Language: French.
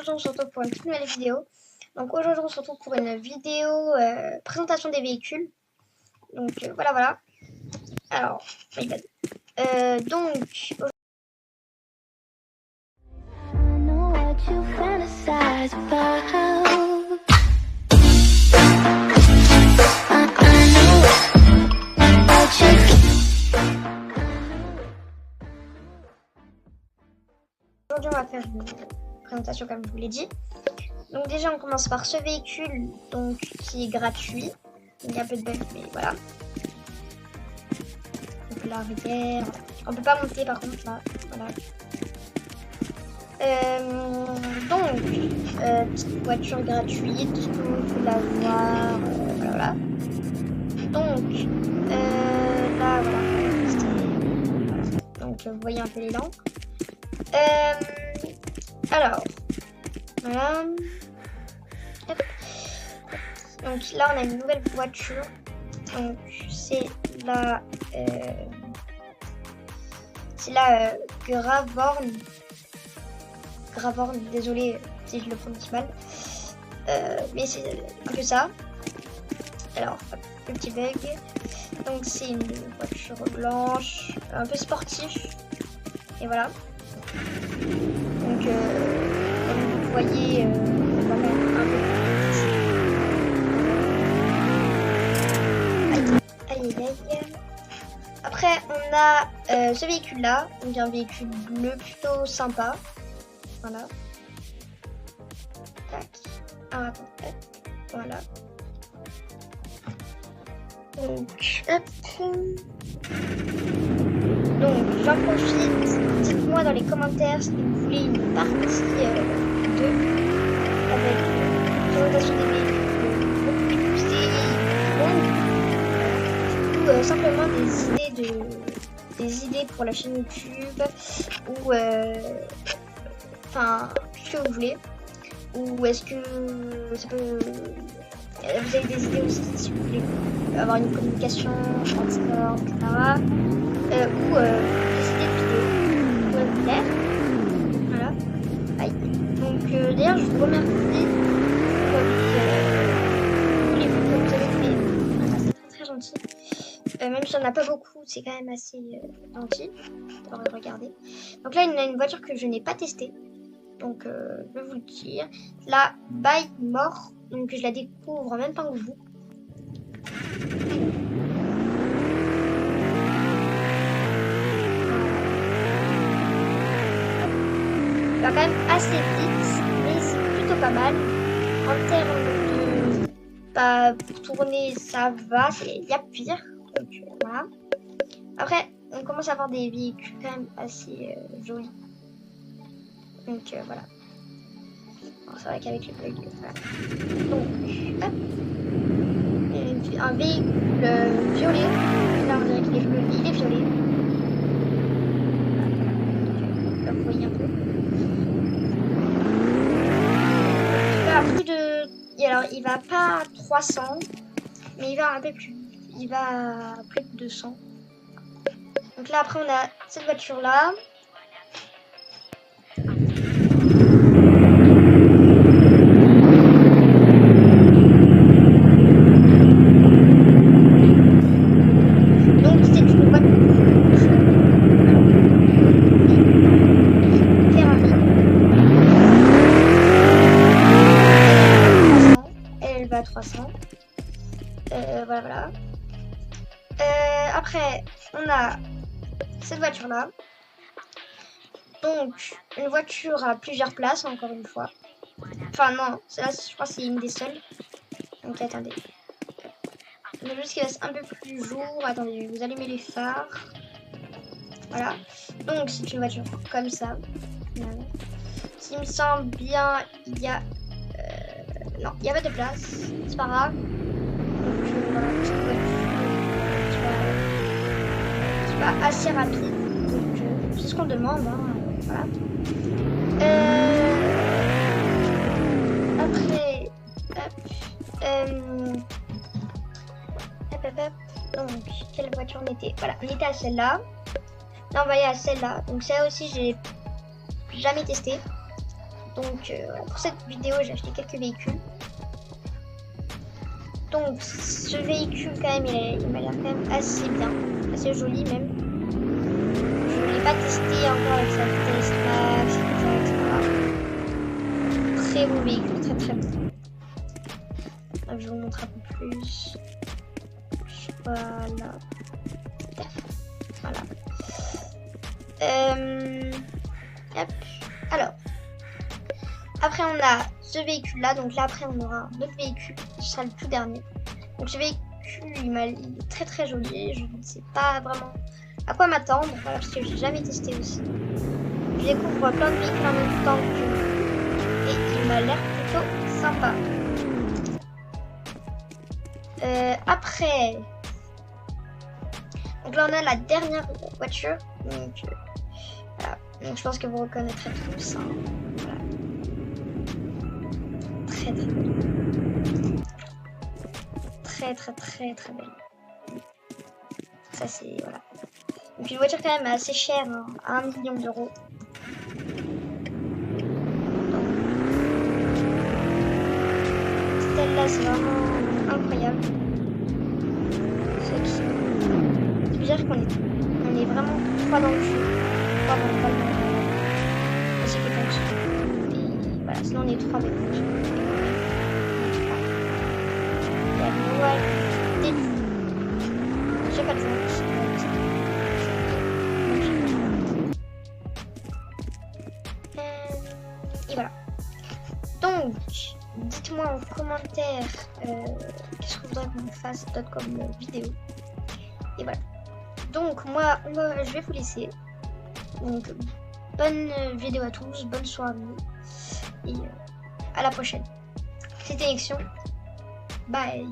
aujourd'hui on se retrouve pour une toute nouvelle vidéo. Donc aujourd'hui on se retrouve pour une vidéo présentation des véhicules. Donc voilà. Alors, my bad. Donc aujourd'hui on va faire une présentation comme je vous l'ai dit. Donc déjà on commence par ce véhicule donc qui est gratuit. Il y a un peu de bugs mais voilà. Donc l'arrière, on peut pas monter par contre là, voilà. Petite voiture gratuite, il faut la voir, voilà. Donc là voilà. Donc vous voyez un peu les lampes. Alors voilà. Hop. Donc là on a une nouvelle voiture. Donc c'est la Gravorn, désolé si je le prononce mal, mais c'est un peu ça. Alors, le petit bug. Donc c'est une voiture blanche, un peu sportif, et voilà. Donc comme vous voyez, voilà, un peu. Aïe. Après on a ce véhicule là, donc un véhicule bleu plutôt sympa. Voilà. Tac. Ah, attends. Hop. Voilà. Donc, hop. Donc, j'en profite. Dites-moi dans les commentaires si vous voulez une partie 2 avec présentation des véhicules beaucoup plus longue. Ou simplement des idées pour la chaîne YouTube ou enfin, ce que vous voulez. Ou est-ce que ça peut... Vous avez des idées aussi si vous voulez avoir une communication en Discord, etc. Ou des idées de vidéos pour vous plaire. Voilà. Aïe. Donc d'ailleurs je vous remercie pour vous avez fait. Voilà, c'est très gentil. Même si on n'a pas beaucoup, c'est quand même assez gentil d'avoir regardé. Donc là il y a une voiture que je n'ai pas testée. Donc, je vais vous le dire. La By More. Donc, je la découvre en même temps que vous. Elle va quand même assez vite. Mais c'est plutôt pas mal. En termes de... Bah, pour tourner, ça va. Il y a pire. Donc, voilà. Après, on commence à avoir des véhicules quand même assez jolis. Donc voilà. C'est vrai qu'avec les bugs, voilà. Donc, hop. Un véhicule violet. Là, on dirait qu'il est bleu, il est violet. Là, vous voyez un peu. Il va à plus de... Alors, il va pas à 300, mais il va un peu plus. Il va à plus de 200. Donc là, après, on a cette voiture-là. À 300. Voilà. Après, on a cette voiture-là. Donc, une voiture à plusieurs places, encore une fois. Enfin, non, celle-là, je crois que c'est une des seules. Donc, attendez. On a juste qu'il laisse un peu plus jour. Attendez, je vais vous allumer les phares. Voilà. Donc, c'est une voiture comme ça. S'il me semble bien, il y a... non, il n'y a pas de place. C'est pas grave. Donc, voilà, c'est pas assez rapide. Donc, c'est ce qu'on demande. Hein, voilà. Après, hop. Donc, quelle voiture on était? Voilà, on était à celle-là. Là, on va aller à celle-là. Donc, celle-là aussi, j'ai jamais testé. Donc pour cette vidéo, j'ai acheté quelques véhicules. Donc ce véhicule quand même, il m'a l'air quand même assez bien, assez joli même. Je ne l'ai pas testé encore avec sa vitesse max, etc. Très beau véhicule, très très beau. Donc, je vous montre un peu plus. Voilà. Voilà. Hop. Alors. Après on a ce véhicule là. Donc là après on aura un autre véhicule. Ce sera le tout dernier. Donc ce véhicule il est très très joli. Je ne sais pas vraiment à quoi m'attendre. Voilà, parce que j'ai jamais testé aussi. Je découvre plein de véhicules en même temps que lui. Et il m'a l'air plutôt sympa. Après, donc là on a la dernière voiture, donc voilà, donc je pense que vous reconnaîtrez tous, hein. Voilà. Très très belle, très belle. Ça c'est voilà. Donc une voiture quand même assez chère, hein, à 1 million d'euros. Celle-là c'est vraiment incroyable. C'est bizarre qu'on est vraiment 3 dans le jeu. 3 dans le ballon. Et c'est que comme ça. Et voilà, sinon on est 3 avec le jeu. Il y a Noël, début. J'ai pas de jeu. Et voilà. Donc, dites-moi en commentaire qu'est-ce que vous voudrez qu'on fasse d'autre comme vidéo. Et voilà. Donc moi, je vais vous laisser. Donc bonne vidéo à tous, bonne soirée et à la prochaine. C'était Nexion. Bye.